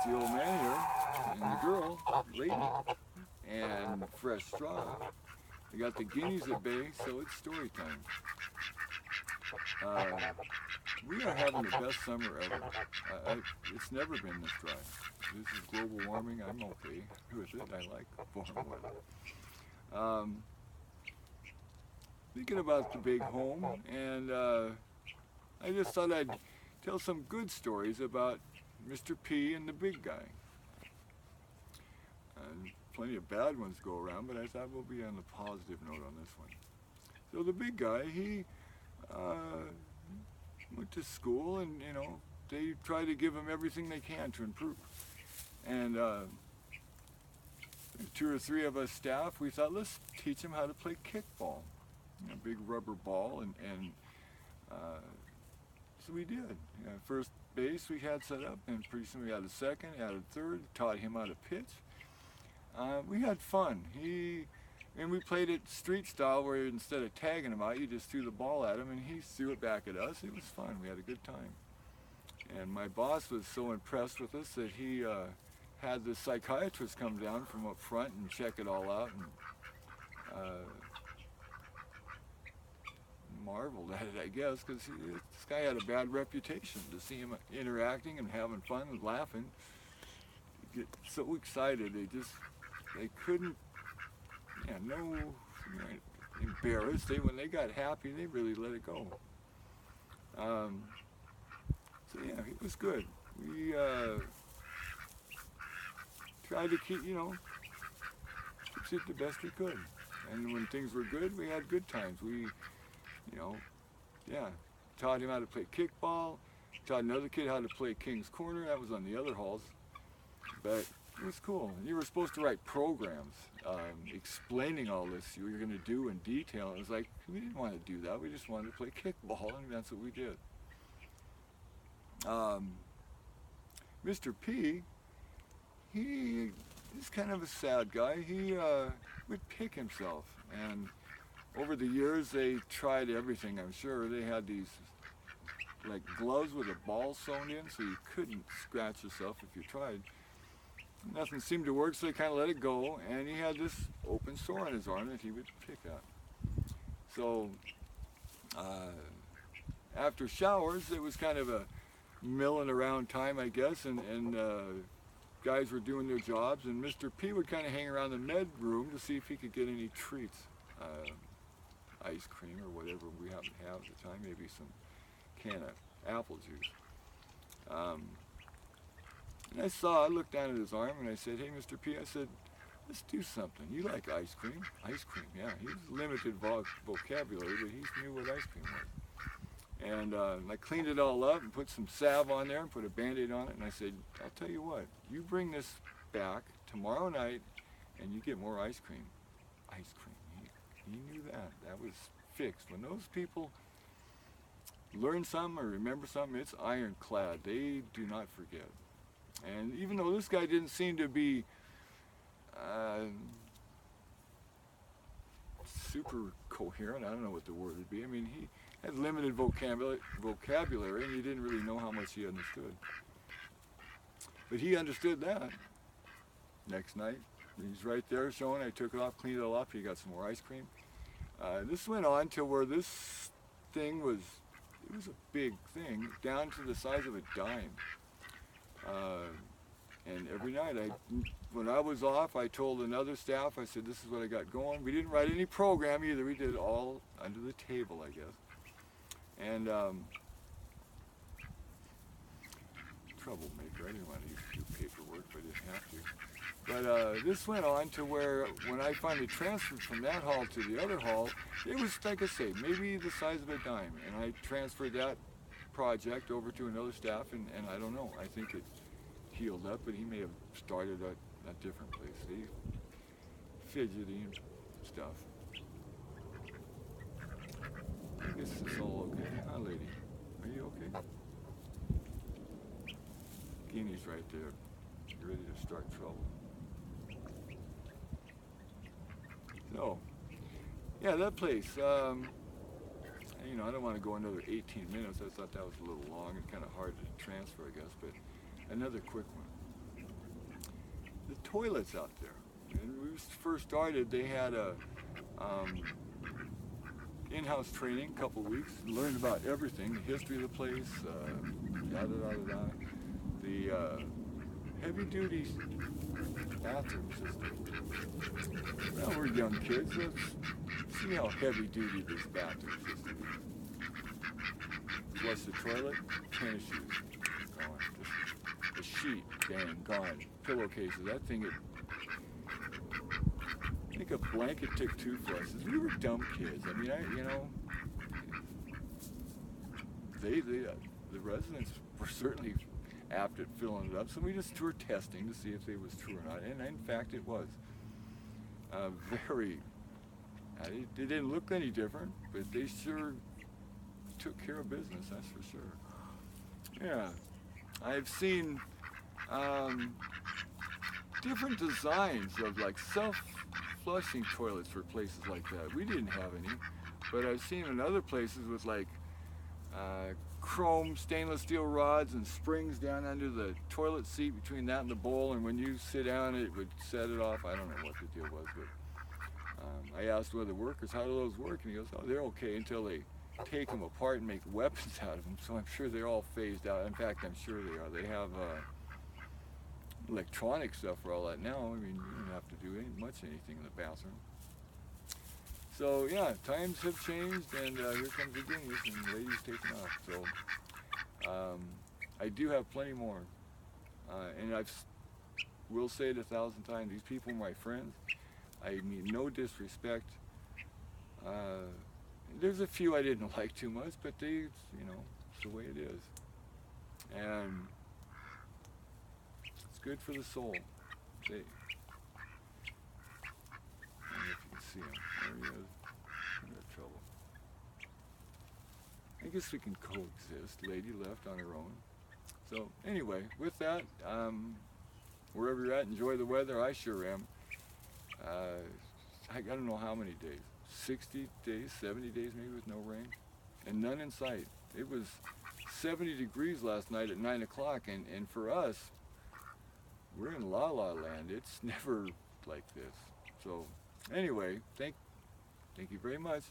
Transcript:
the old man here and the girl, lady, and fresh straw. We got the guineas at bay, so it's story time. Uh, we are having the best summer ever. It's never been this dry. This is global warming. I'm okay with it. I like warm weather. Um, Thinking about the big home, and I just thought I'd tell some good stories about Mr. P and the big guy. Plenty of bad ones go around, but I thought we'll be on a positive note on this one. So the big guy, he uh, went to school, and they try to give him everything they can to improve. And two or three of us staff, we thought, let's teach him how to play kickball. A big rubber ball, and uh, so we did. First base we had set up, and pretty soon we had a second, added third, taught him how to pitch. We had fun. And we played it street style, where instead of tagging him out, you just threw the ball at him, and he threw it back at us. It was fun. We had a good time. And my boss was so impressed with us that he had the psychiatrist come down from up front and check it all out, and marveled at it, I guess, because this guy had a bad reputation. To see him interacting and having fun and laughing, get so excited, they couldn't, embarrassed. When they got happy, they really let it go. So yeah, it was good. We tried to keep it the best we could. And when things were good, we had good times. We taught him how to play kickball, taught another kid how to play King's Corner. That was on the other halls, but it was cool. You were supposed to write programs explaining all this you were going to do in detail. It was like, we didn't want to do that. We just wanted to play kickball, and that's what we did. Mr. P, he's kind of a sad guy. He would pick himself, and over the years, they tried everything, I'm sure. They had these like gloves with a ball sewn in, so you couldn't scratch yourself if you tried. Nothing seemed to work, so they kind of let it go, and he had this open sore on his arm that he would pick at. So after showers, it was kind of a milling around time, I guess, and guys were doing their jobs, and Mr. P would kind of hang around the med room to see if he could get any treats. Ice cream or whatever we happened to have at the time, maybe some can of apple juice. And I looked down at his arm, and I said, hey, Mr. P, I said, let's do something. You like ice cream? Ice cream, yeah. He was limited vocabulary, but he knew what ice cream was. And I cleaned it all up and put some salve on there and put a Band-Aid on it, and I said, I'll tell you what, you bring this back tomorrow night, and you get more ice cream. Ice cream. He knew that. That was fixed. When those people learn something or remember something, it's ironclad. They do not forget. And even though this guy didn't seem to be super coherent, I don't know what the word would be. I mean, he had limited vocabulary, and you didn't really know how much he understood. But he understood that. Next night, he's right there showing. I took it off, cleaned it all up. He got some more ice cream. This went on to where this thing was a big thing, down to the size of a dime. And every night, when I was off, I told another staff, I said, this is what I got going. We didn't write any program either. We did it all under the table, I guess. And troublemaker. I didn't want to do paperwork, but I didn't have to. But this went on to where, when I finally transferred from that hall to the other hall, it was, like I say, maybe the size of a dime. And I transferred that project over to another staff, and I don't know. I think it healed up, but he may have started at a different place. He fidgety and stuff. I guess it's all okay. Hi, lady. Are you okay? Guinea's right there. You're ready to start trouble. So, yeah, that place. I don't want to go another 18 minutes. I thought that was a little long and kind of hard to transfer, I guess. But another quick one. the toilets out there. And when we first started, they had a in-house training, a couple weeks, learned about everything, the history of the place, yada yada yada. The heavy-duty bathroom system. Well, we're young kids. Let's see how heavy-duty this bathroom system is. Flush the toilet, tennis shoes, gone. Just a sheet, dang, gone. Pillowcases, that thing. I think a blanket took 2 flushes. We were dumb kids. I mean, the residents were certainly apt at filling it up, so we just were testing to see if it was true or not, and in fact it was. It didn't look any different, but they sure took care of business, that's for sure. Yeah, I've seen different designs of like self-flushing toilets for places like that. We didn't have any, but I've seen in other places with like chrome stainless steel rods and springs down under the toilet seat between that and the bowl, and when you sit down it would set it off. I don't know what the deal was, but I asked one of the workers, how do those work? And he goes, oh, they're okay until they take them apart and make weapons out of them, so I'm sure they're all phased out. In fact, I'm sure they are. They have electronic stuff for all that now. I mean, you don't have to do much anything in the bathroom. So yeah, times have changed, and here comes the genius, and the lady's taking off. So I do have plenty more, and will say it 1,000 times. These people are my friends. I mean no disrespect. There's a few I didn't like too much, but it's the way it is, and it's good for the soul. See. I don't know if you can see him. There he is. I'm in trouble. I guess we can coexist. Lady left on her own. So anyway, with that, wherever you're at, enjoy the weather. I sure am. I don't know how many days. 60 days, 70 days maybe with no rain. And none in sight. It was 70 degrees last night at 9 o'clock, and for us, we're in La La Land. It's never like this. So anyway, thank you very much.